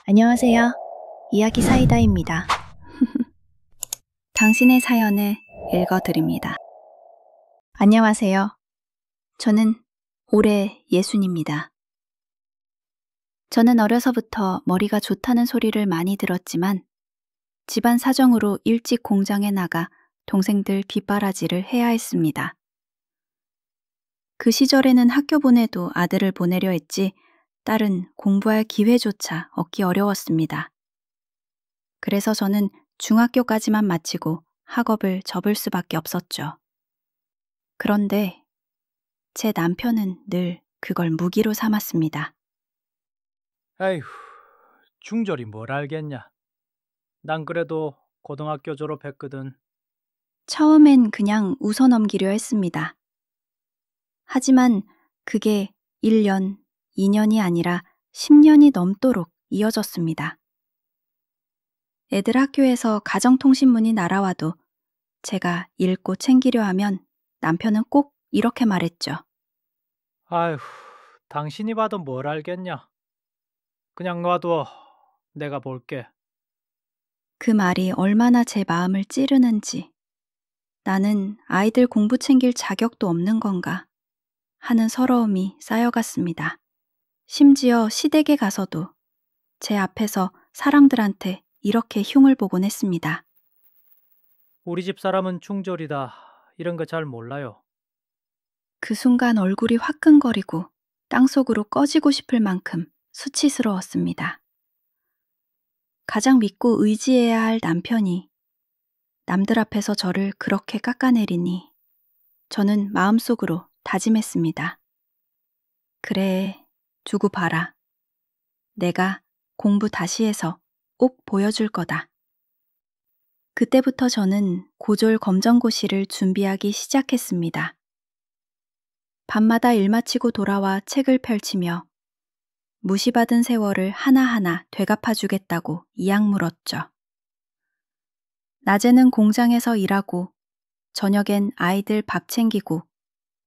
안녕하세요. 이야기 사이다입니다. 당신의 사연을 읽어드립니다. 안녕하세요. 저는 올해 60입니다. 저는 어려서부터 머리가 좋다는 소리를 많이 들었지만 집안 사정으로 일찍 공장에 나가 동생들 뒷바라지를 해야 했습니다. 그 시절에는 학교 보내도 아들을 보내려 했지 딸은 공부할 기회조차 얻기 어려웠습니다. 그래서 저는 중학교까지만 마치고 학업을 접을 수밖에 없었죠. 그런데 제 남편은 늘 그걸 무기로 삼았습니다. 아휴, 중졸이 뭘 알겠냐. 난 그래도 고등학교 졸업했거든. 처음엔 그냥 웃어넘기려 했습니다. 하지만 그게 1년, 2년이 아니라 10년이 넘도록 이어졌습니다. 애들 학교에서 가정통신문이 날아와도 제가 읽고 챙기려 하면 남편은 꼭 이렇게 말했죠. 아휴, 당신이 봐도 뭘 알겠냐. 그냥 놔둬. 내가 볼게. 그 말이 얼마나 제 마음을 찌르는지, 나는 아이들 공부 챙길 자격도 없는 건가 하는 서러움이 쌓여갔습니다. 심지어 시댁에 가서도 제 앞에서 사람들한테 이렇게 흉을 보곤 했습니다. 우리 집 사람은 중졸이다. 이런 거 잘 몰라요. 그 순간 얼굴이 화끈거리고 땅속으로 꺼지고 싶을 만큼 수치스러웠습니다. 가장 믿고 의지해야 할 남편이 남들 앞에서 저를 그렇게 깎아내리니 저는 마음속으로 다짐했습니다. 그래, 두고 봐라. 내가 공부 다시 해서 꼭 보여줄 거다. 그때부터 저는 고졸 검정고시를 준비하기 시작했습니다. 밤마다 일 마치고 돌아와 책을 펼치며 무시받은 세월을 하나하나 되갚아주겠다고 이악 물었죠. 낮에는 공장에서 일하고 저녁엔 아이들 밥 챙기고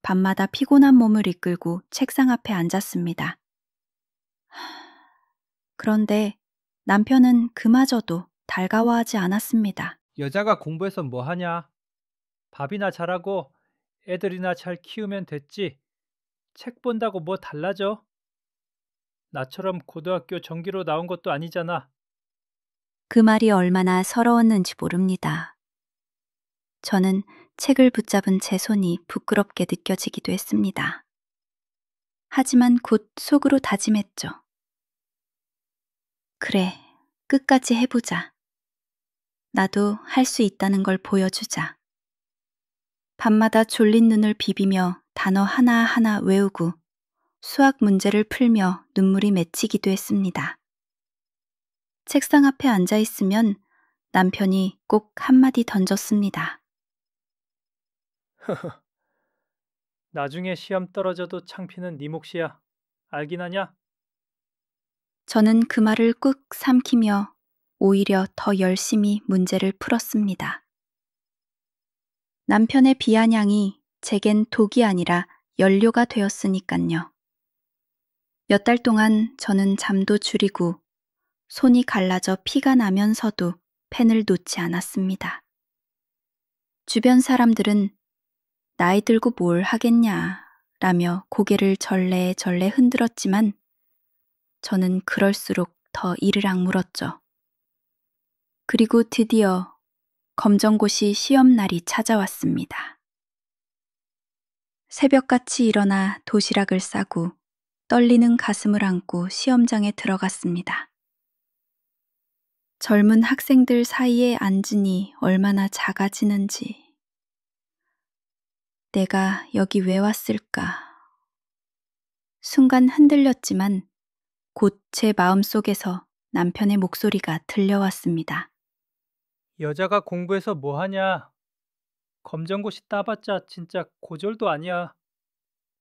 밤마다 피곤한 몸을 이끌고 책상 앞에 앉았습니다. 그런데 남편은 그마저도 달가워하지 않았습니다. 여자가 공부해서 뭐 하냐? 밥이나 잘하고 애들이나 잘 키우면 됐지. 책 본다고 뭐 달라져? 나처럼 고등학교 정기로 나온 것도 아니잖아. 그 말이 얼마나 서러웠는지 모릅니다. 저는 책을 붙잡은 제 손이 부끄럽게 느껴지기도 했습니다. 하지만 곧 속으로 다짐했죠. 그래, 끝까지 해보자. 나도 할 수 있다는 걸 보여주자. 밤마다 졸린 눈을 비비며 단어 하나하나 외우고 수학 문제를 풀며 눈물이 맺히기도 했습니다. 책상 앞에 앉아 있으면 남편이 꼭 한마디 던졌습니다. 나중에 시험 떨어져도 창피는 네 몫이야. 알긴 하냐? 저는 그 말을 꾹 삼키며 오히려 더 열심히 문제를 풀었습니다. 남편의 비아냥이 제겐 독이 아니라 연료가 되었으니깐요. 몇 달 동안 저는 잠도 줄이고 손이 갈라져 피가 나면서도 펜을 놓지 않았습니다. 주변 사람들은 나이 들고 뭘 하겠냐 라며 고개를 절레절레 흔들었지만 저는 그럴수록 더 이를 악물었죠. 그리고 드디어 검정고시 시험날이 찾아왔습니다. 새벽같이 일어나 도시락을 싸고 떨리는 가슴을 안고 시험장에 들어갔습니다. 젊은 학생들 사이에 앉으니 얼마나 작아지는지. 내가 여기 왜 왔을까? 순간 흔들렸지만 곧 제 마음속에서 남편의 목소리가 들려왔습니다. 여자가 공부해서 뭐 하냐? 검정고시 따봤자 진짜 고졸도 아니야.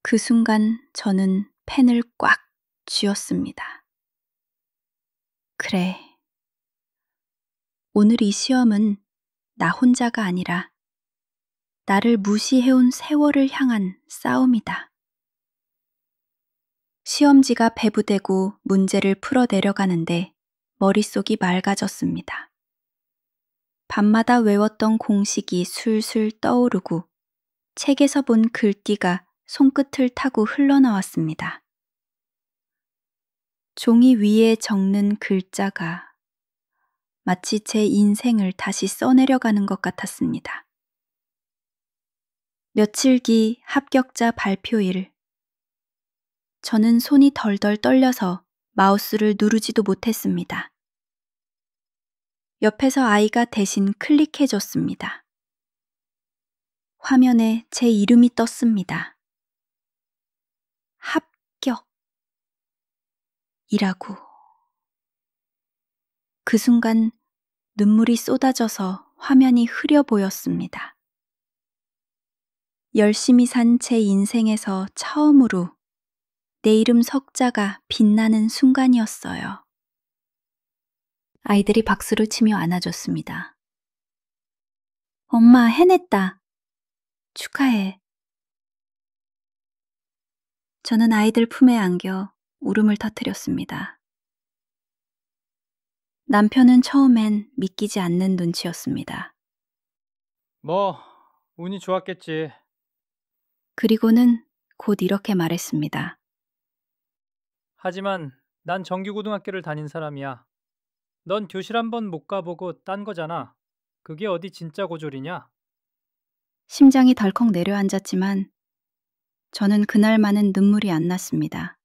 그 순간 저는 펜을 꽉 쥐었습니다. 그래. 오늘 이 시험은 나 혼자가 아니라 나를 무시해온 세월을 향한 싸움이다. 시험지가 배부되고 문제를 풀어 내려가는데 머릿속이 맑아졌습니다. 밤마다 외웠던 공식이 술술 떠오르고 책에서 본 글귀가 손끝을 타고 흘러나왔습니다. 종이 위에 적는 글자가 마치 제 인생을 다시 써내려가는 것 같았습니다. 며칠기 합격자 발표일. 저는 손이 덜덜 떨려서 마우스를 누르지도 못했습니다. 옆에서 아이가 대신 클릭해줬습니다. 화면에 제 이름이 떴습니다. 합격. 이라고. 그 순간 눈물이 쏟아져서 화면이 흐려 보였습니다. 열심히 산 제 인생에서 처음으로 내 이름 석자가 빛나는 순간이었어요. 아이들이 박수를 치며 안아줬습니다. 엄마, 해냈다. 축하해. 저는 아이들 품에 안겨 울음을 터뜨렸습니다. 남편은 처음엔 믿기지 않는 눈치였습니다. 뭐, 운이 좋았겠지. 그리고는 곧 이렇게 말했습니다. 하지만 난 정규고등학교를 다닌 사람이야. 넌 교실 한 번 못 가보고 딴 거잖아. 그게 어디 진짜 고졸이냐? 심장이 덜컥 내려앉았지만 저는 그날만은 눈물이 안 났습니다.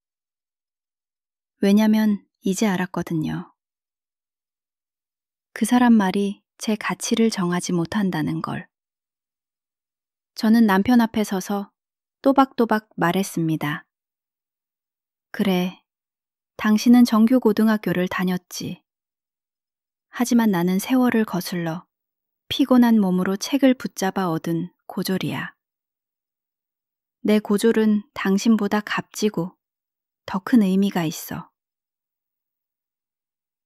왜냐면 이제 알았거든요. 그 사람 말이 제 가치를 정하지 못한다는 걸. 저는 남편 앞에 서서 또박또박 말했습니다. 그래, 당신은 정규고등학교를 다녔지. 하지만 나는 세월을 거슬러 피곤한 몸으로 책을 붙잡아 얻은 고졸이야. 내 고졸은 당신보다 값지고 더 큰 의미가 있어.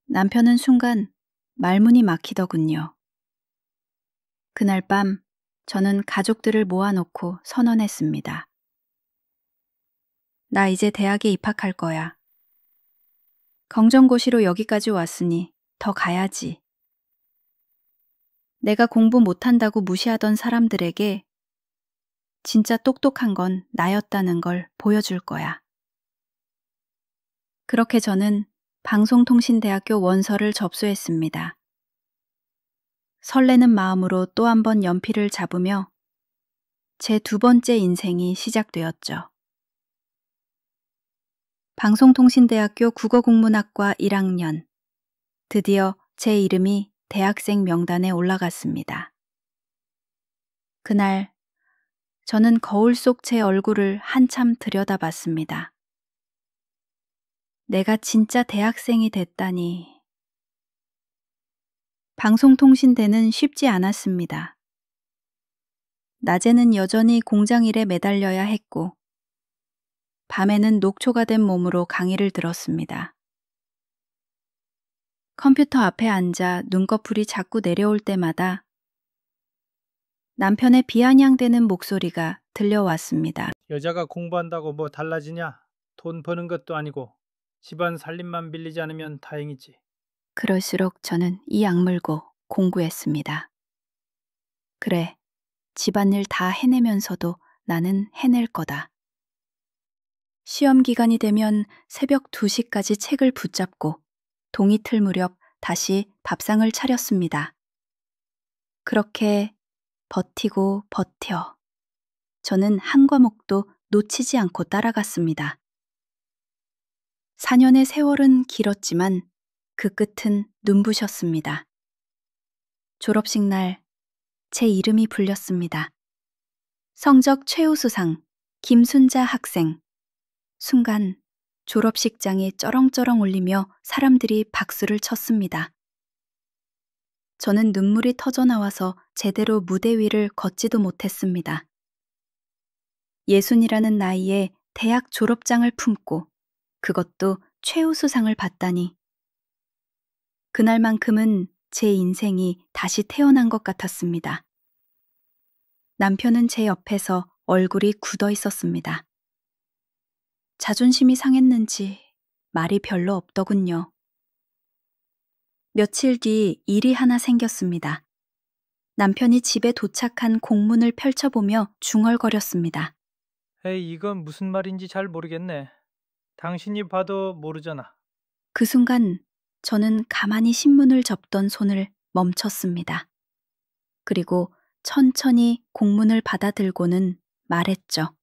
남편은 순간 말문이 막히더군요. 그날 밤 저는 가족들을 모아놓고 선언했습니다. 나 이제 대학에 입학할 거야. 검정고시로 여기까지 왔으니 더 가야지. 내가 공부 못한다고 무시하던 사람들에게 진짜 똑똑한 건 나였다는 걸 보여줄 거야. 그렇게 저는 방송통신대학교 원서를 접수했습니다. 설레는 마음으로 또 한 번 연필을 잡으며 제 두 번째 인생이 시작되었죠. 방송통신대학교 국어국문학과 1학년. 드디어 제 이름이 대학생 명단에 올라갔습니다. 그날 저는 거울 속 제 얼굴을 한참 들여다봤습니다. 내가 진짜 대학생이 됐다니. 방송통신대는 쉽지 않았습니다. 낮에는 여전히 공장일에 매달려야 했고, 밤에는 녹초가 된 몸으로 강의를 들었습니다. 컴퓨터 앞에 앉아 눈꺼풀이 자꾸 내려올 때마다 남편의 비아냥대는 목소리가 들려왔습니다. 여자가 공부한다고 뭐 달라지냐? 돈 버는 것도 아니고 집안 살림만 빌리지 않으면 다행이지. 그럴수록 저는 이 악물고 공부했습니다. 그래, 집안일 다 해내면서도 나는 해낼 거다. 시험 기간이 되면 새벽 2시까지 책을 붙잡고 동이 틀 무렵 다시 밥상을 차렸습니다. 그렇게 버티고 버텨. 저는 한 과목도 놓치지 않고 따라갔습니다. 4년의 세월은 길었지만 그 끝은 눈부셨습니다. 졸업식 날 제 이름이 불렸습니다. 성적 최우수상 김순자 학생. 순간 졸업식장이 쩌렁쩌렁 울리며 사람들이 박수를 쳤습니다. 저는 눈물이 터져 나와서 제대로 무대 위를 걷지도 못했습니다. 60이라는 나이에 대학 졸업장을 품고 그것도 최우수상을 받다니. 그날만큼은 제 인생이 다시 태어난 것 같았습니다. 남편은 제 옆에서 얼굴이 굳어 있었습니다. 자존심이 상했는지 말이 별로 없더군요. 며칠 뒤 일이 하나 생겼습니다. 남편이 집에 도착한 공문을 펼쳐보며 중얼거렸습니다. 에이, 이건 무슨 말인지 잘 모르겠네. 당신이 봐도 모르잖아. 그 순간 저는 가만히 신문을 접던 손을 멈췄습니다. 그리고 천천히 공문을 받아들고는 말했죠.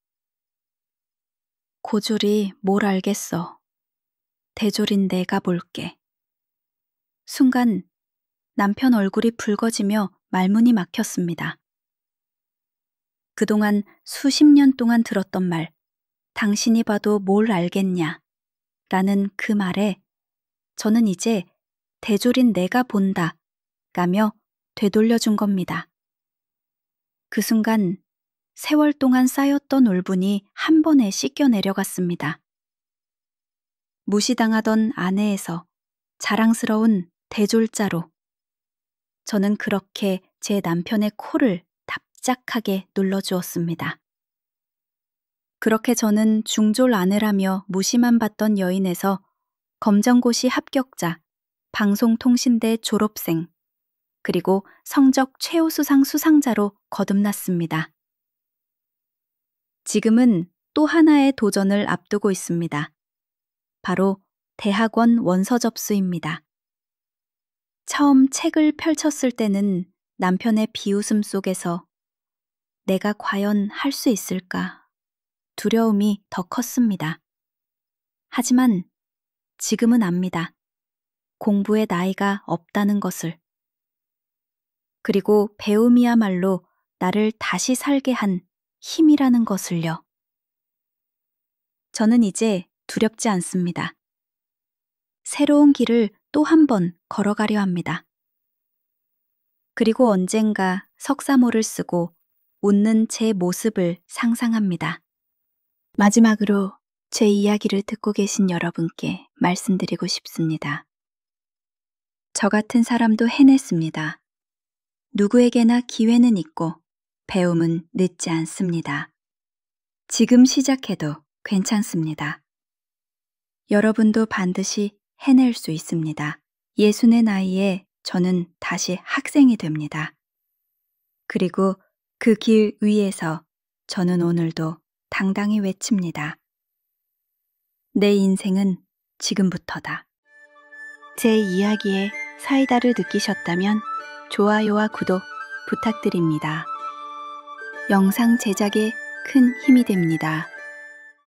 고졸이 뭘 알겠어. 대졸인 내가 볼게. 순간 남편 얼굴이 붉어지며 말문이 막혔습니다. 그동안 수십 년 동안 들었던 말, 당신이 봐도 뭘 알겠냐, 라는 그 말에 저는 이제 대졸인 내가 본다, 라며 되돌려준 겁니다. 그 순간 세월 동안 쌓였던 울분이 한 번에 씻겨 내려갔습니다. 무시당하던 아내에서 자랑스러운 대졸자로 저는 그렇게 제 남편의 코를 답작하게 눌러주었습니다. 그렇게 저는 중졸 아내라며 무시만 받던 여인에서 검정고시 합격자, 방송통신대 졸업생, 그리고 성적 최우수상 수상자로 거듭났습니다. 지금은 또 하나의 도전을 앞두고 있습니다. 바로 대학원 원서 접수입니다. 처음 책을 펼쳤을 때는 남편의 비웃음 속에서 내가 과연 할 수 있을까 두려움이 더 컸습니다. 하지만 지금은 압니다. 공부에 나이가 없다는 것을. 그리고 배움이야말로 나를 다시 살게 한 힘이라는 것을요. 저는 이제 두렵지 않습니다. 새로운 길을 또 한 번 걸어가려 합니다. 그리고 언젠가 석사모를 쓰고 웃는 제 모습을 상상합니다. 마지막으로 제 이야기를 듣고 계신 여러분께 말씀드리고 싶습니다. 저 같은 사람도 해냈습니다. 누구에게나 기회는 있고 배움은 늦지 않습니다. 지금 시작해도 괜찮습니다. 여러분도 반드시 해낼 수 있습니다. 60의 나이에 저는 다시 학생이 됩니다. 그리고 그 길 위에서 저는 오늘도 당당히 외칩니다. 내 인생은 지금부터다. 제 이야기에 사이다를 느끼셨다면 좋아요와 구독 부탁드립니다. 영상 제작에 큰 힘이 됩니다.